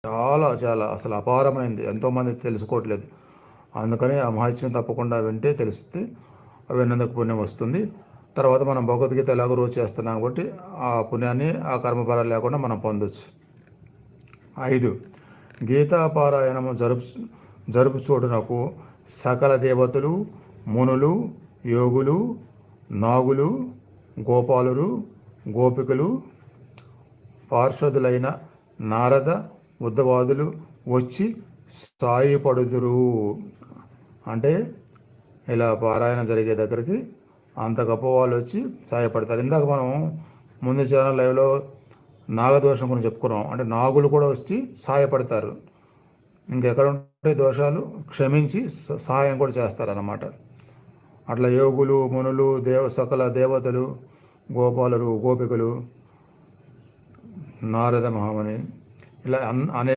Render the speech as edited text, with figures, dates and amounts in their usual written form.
చాలా చాలా అసలు అపారమైంది, ఎంతోమంది తెలుసుకోవట్లేదు. అందుకని ఆ మహత్యం తప్పకుండా వింటే తెలుస్తుంది, విన్నందుకు పుణ్యం వస్తుంది. తర్వాత మనం భగవద్గీత ఎలాగో రోజు చేస్తున్నాం కాబట్టి ఆ పుణ్యాన్ని ఆ కర్మఫలాలు లేకుండా మనం పొందొచ్చు. 5. గీతాపారాయణము జరుపు చోటునకు సకల దేవతలు, మునులు, యోగులు, నాగులు, గోపాలురు, గోపికలు, పార్షదులైన నారద ఉద్దవాదులు వచ్చి సాయపడుదురు. అంటే ఇలా పారాయణ జరిగే దగ్గరికి అంత గొప్ప వాళ్ళు వచ్చి సహాయపడతారు. ఇందాక మనం ముందు ఛానల్ లైవ్లో నాగదోషం గురించి చెప్పుకున్నాం. అంటే నాగులు కూడా వచ్చి సహాయపడతారు. ఇంకెక్కడ ఉంటే దోషాలు క్షమించి సహాయం కూడా చేస్తారన్నమాట. అట్లా యోగులు, మునులు, సకల దేవతలు, గోపాలురు, గోపికలు, నారద మహాముని ఇలా అనే